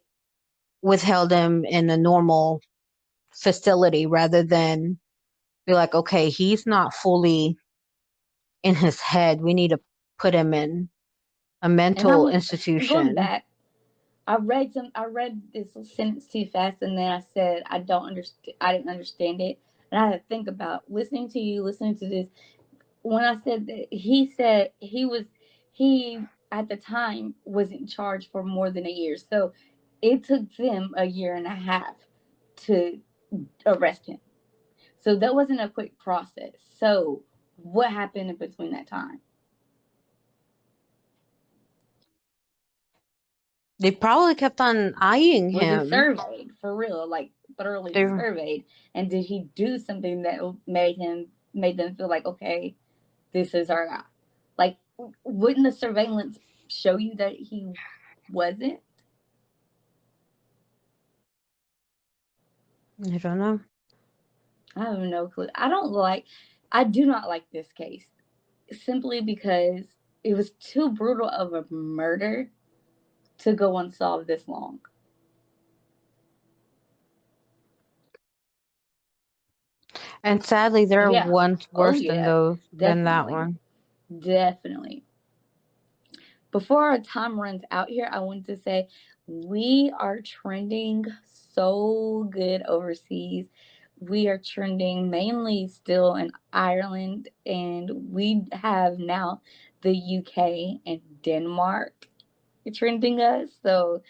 B: withheld him in a normal facility rather than be like, okay, he's not fully in his head. We need to put him in a
A: and
B: mental
A: I'm going
B: institution.
A: back. I read this sentence too fast and then I said I didn't understand it. And I had to think about listening to you, listening to this. When I said that he said he at the time was in charge for more than a year. So it took them a year and a half to arrest him. So that wasn't a quick process. So what happened in between that time?
B: They probably kept on eyeing
A: Was he
B: him.
A: surveyed for real, like thoroughly
B: They
A: surveyed? And did he do something that made them feel like, okay, this is our guy? Like, wouldn't the surveillance show you that he wasn't?
B: I don't know.
A: I have no clue. I do not like this case simply because it was too brutal of a murder to go unsolved this long.
B: And sadly, there are
A: Yeah.
B: ones
A: Oh,
B: worse than
A: yeah.
B: that
A: Definitely.
B: one.
A: Definitely. Before our time runs out here, I want to say we are trending so good overseas. We are trending mainly still in Ireland, and we have now the UK and Denmark trending us. So,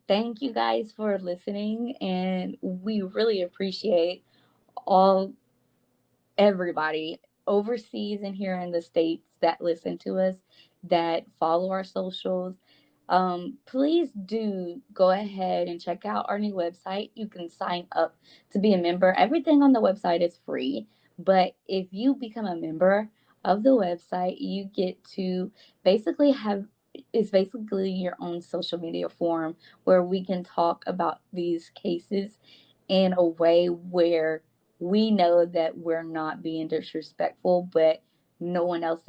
A: thank you guys for listening, and we really appreciate all everybody overseas and here in the States that listen to us, that follow our socials. Please do go ahead and check out our new website. You can sign up to be a member. Everything on the website is free, but if you become a member of the website, you get to basically have it's basically your own social media forum where we can talk about these cases in a way where we know that we're not being disrespectful, but no one else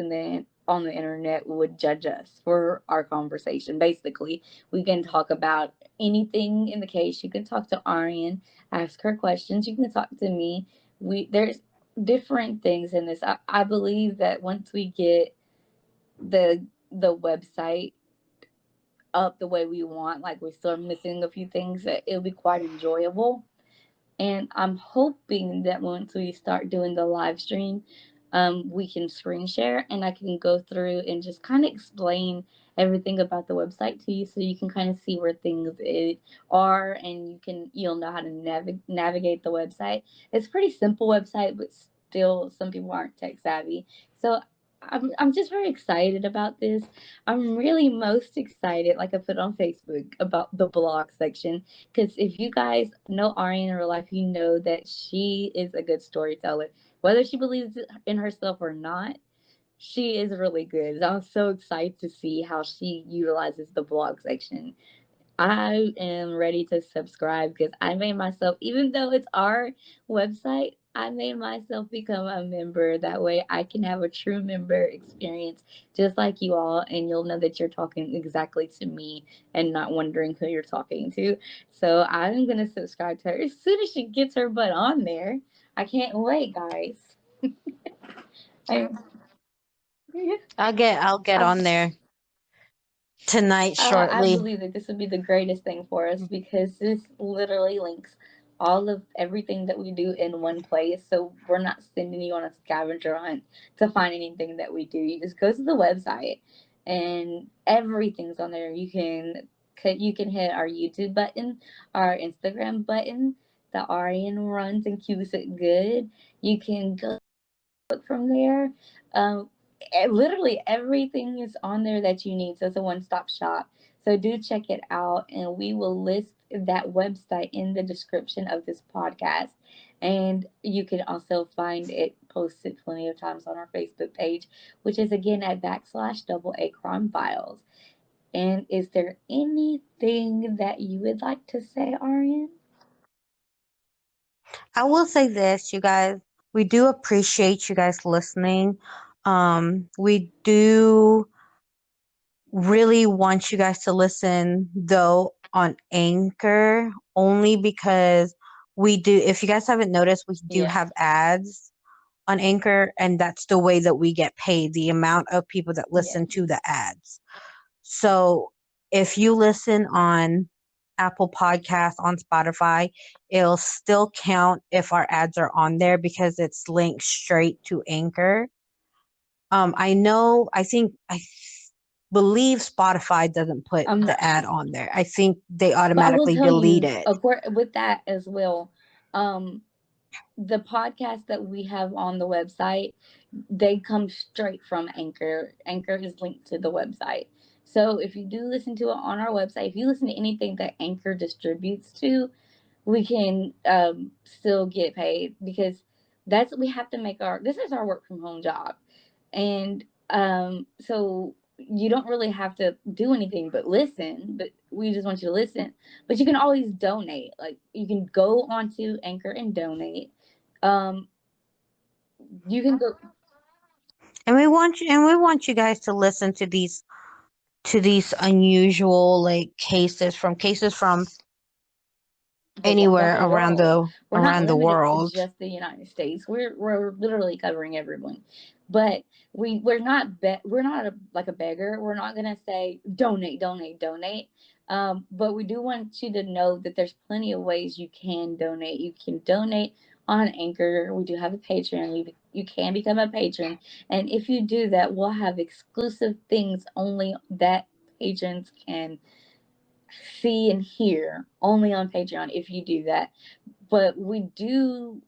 A: on the internet would judge us for our conversation. Basically, we can talk about anything in the case. You can talk to Arian, ask her questions. You can talk to me. There's different things in this. I believe that once we get the website up the way we want, like we're still missing a few things, that it'll be quite enjoyable. And I'm hoping that once we start doing the live stream, we can screen share and I can go through and just kind of explain everything about the website to you so you can kind of see where are and you'll know how to navigate the website. It's a pretty simple website, but still some people aren't tech savvy. So I'm just very excited about this. I'm really most excited, like I put on Facebook, about the blog section, because if you guys know Ariane in real life, you know that she is a good storyteller. Whether she believes in herself or not, she is really good. I'm so excited to see how she utilizes the blog section. I am ready to subscribe because I made myself, even though it's our website, I made myself become a member. That way I can have a true member experience just like you all, and you'll know that you're talking exactly to me and not wondering who you're talking to. So I'm going to subscribe to her as soon as she gets her butt on there. I can't wait, guys. I,
B: I'll get
A: I,
B: on there tonight
A: I
B: shortly.
A: believe that this would be the greatest thing for us because this literally links all of everything that we do in one place. So we're not sending you on a scavenger hunt to find anything that we do. You just go to the website and everything's on there. You can hit our YouTube button, our Instagram button, the Arian runs and keeps it good. You can go from there. Um, Literally everything is on there that you need. So it's a one stop shop. So do check it out, and we will list that website in the description of this podcast. And you can also find it posted plenty of times on our Facebook page, which is again at /double A crime files. And is there anything that you would like to say, Arian?
B: I will say this, you guys. We do appreciate you guys listening. We do really want you guys to listen though on Anchor, only because we do, if you guys haven't noticed, we do
A: Yes.
B: have ads on Anchor, and that's the way that we get paid, the amount of people that listen to
A: Yes.
B: the ads. So if you listen on Apple Podcasts, on Spotify, it'll still count if our ads are on there because it's linked straight to Anchor. I believe Spotify doesn't put
A: I'm
B: the
A: not
B: ad
A: sure.
B: on there. I think they
A: But I will
B: automatically
A: tell
B: delete
A: you,
B: it.
A: with that as well, um, the podcast that we have on the website, they come straight from Anchor. Anchor is linked to the website. So if you do listen to it on our website, if you listen to anything that Anchor distributes to, we can still get paid because we have to make this is our work from home job. And so you don't really have to do anything but listen, but we just want you to listen. But you can always donate. Like you can go onto Anchor and donate. um you can go
B: And we want you guys to listen to these unusual like cases from
A: the
B: anywhere
A: whole world. We're not
B: around the
A: limited to
B: world.
A: just the United States. We're literally covering everyone. But we're not like a beggar. We're not gonna say donate, donate, donate. But we do want you to know that there's plenty of ways you can donate. You can donate on Anchor. We do have a Patreon. You can become a patron, and if you do that, we'll have exclusive things only that patrons can see and hear only on Patreon if you do that. But we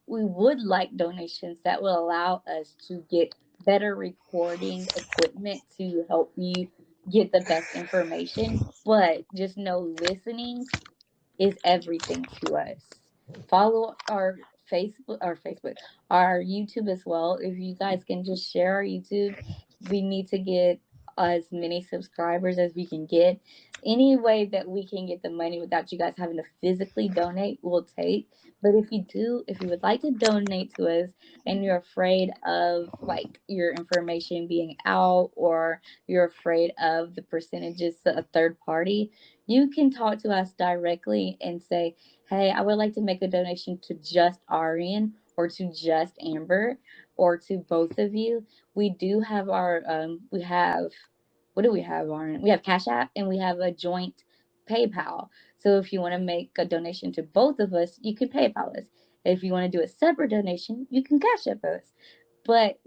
A: would like donations that will allow us to get better recording equipment to help you get the best information. But just know listening is everything to us. Follow our Facebook, our YouTube as well. If you guys can just share our YouTube, we need to get as many subscribers as we can get. Any way that we can get the money without you guys having to physically donate, we'll take. But if you would like to donate to us and you're afraid of like your information being out, or you're afraid of the percentages to a third party, you can talk to us directly and say, hey, I would like to make a donation to just Arian or to just Amber or to both of you. We do have our we have, what do we have, Arian? We have Cash App and we have a joint PayPal. So if you want to make a donation to both of us, you can PayPal us. If you want to do a separate donation, you can Cash App us. But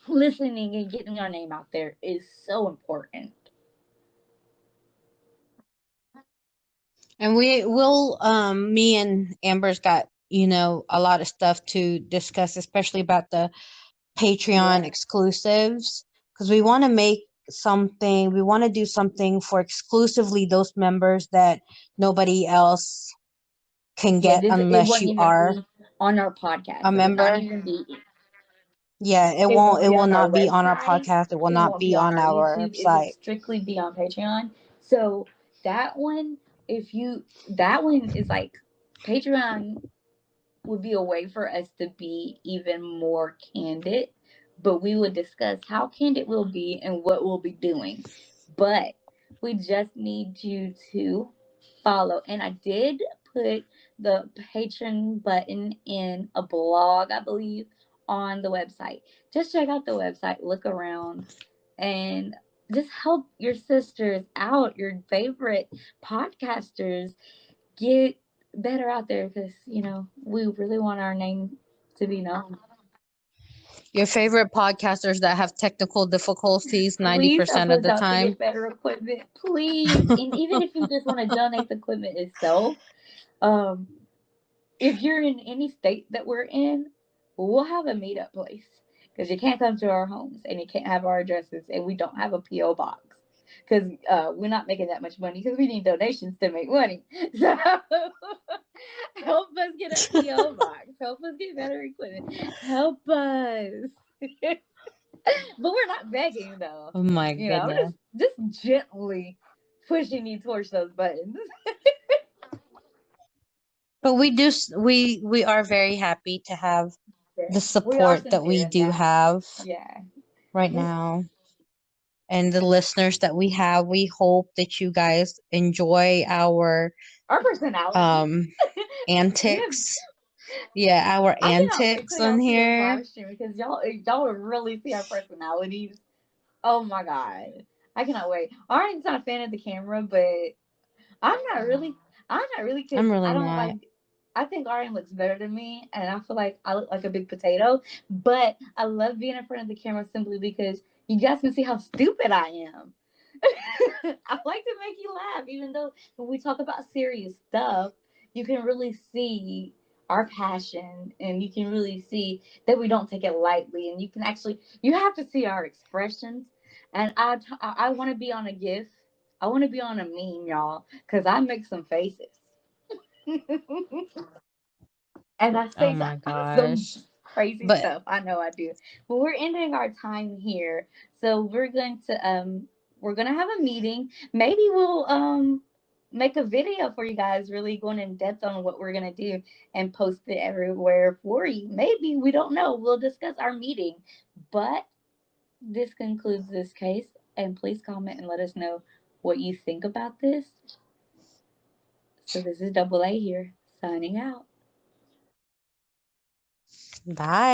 A: listening and getting our name out there is so important.
B: And we will, me and Amber's got, a lot of stuff to discuss, especially about the Patreon
A: Yeah.
B: exclusives, because we want to do something for exclusively those members that nobody else can
A: Yeah,
B: get
A: this it
B: unless
A: won't
B: you
A: even
B: are
A: be on our podcast.
B: a
A: It would not
B: member.
A: even be.
B: Yeah,
A: It won't
B: it
A: be
B: will
A: on our
B: not be on our
A: website.
B: podcast. It will
A: It
B: not
A: won't be
B: be
A: on
B: on
A: our
B: our
A: YouTube. It will
B: site.
A: strictly be on Patreon. So that one, if you that one is like Patreon would be a way for us to be even more candid, but we would discuss how candid we'll be and what we'll be doing. But we just need you to follow. And I did put the patron button in a blog, I believe, on the website. Just check out the website, look around, and just help your sisters out, your favorite podcasters, get better out there, because we really want our name to be known.
B: Your favorite podcasters that have technical difficulties
A: Please help
B: 90% of
A: us
B: the
A: out to
B: time.
A: get better equipment, please. And even if you just want to donate the equipment itself, um if you're in any state that we're in, we'll have a meetup place, because you can't come to our homes and you can't have our addresses, and we don't have a PO box because we're not making that much money, because we need donations to make money. So help us get a PO box. Help us get better equipment. Help us. But we're not begging though.
B: Oh my
A: We're
B: goodness.
A: just gently pushing you towards those buttons.
B: But we are very happy to have
A: Yeah,
B: the
A: we are
B: support that we
A: sincere in
B: do
A: that.
B: have
A: Yeah.
B: right now, and the listeners that we have. We hope that you guys enjoy our
A: Our personalities.
B: um
A: We have.
B: antics. Yeah, our
A: I cannot wait till
B: antics on
A: y'all see us
B: here.
A: live stream, because y'all will really see our personalities. Oh my god, I cannot wait. Arian's not a fan of the camera, but I'm not really. I'm not really, because
B: I'm
A: I
B: really
A: don't
B: not.
A: like. I think Arian looks better than me, and I feel like I look like a big potato. But I love being in front of the camera simply because you guys can see how stupid I am. I like to make you laugh, even though when we talk about serious stuff, you can really see our passion, and you can really see that we don't take it lightly, and you have to see our expressions. And I want to be on a GIF. I want to be on a meme, y'all, because I make some faces. And I
B: Oh
A: say
B: my
A: some
B: gosh.
A: crazy
B: But
A: stuff. I know I do. But we're ending our time here, so we're gonna have a meeting. Maybe we'll make a video for you guys, really going in depth on what we're gonna do, and post it everywhere for you. Maybe, we don't know. We'll discuss our meeting. But this concludes this case, and please comment and let us know what you think about this. So this is Double A here, signing out.
B: bye.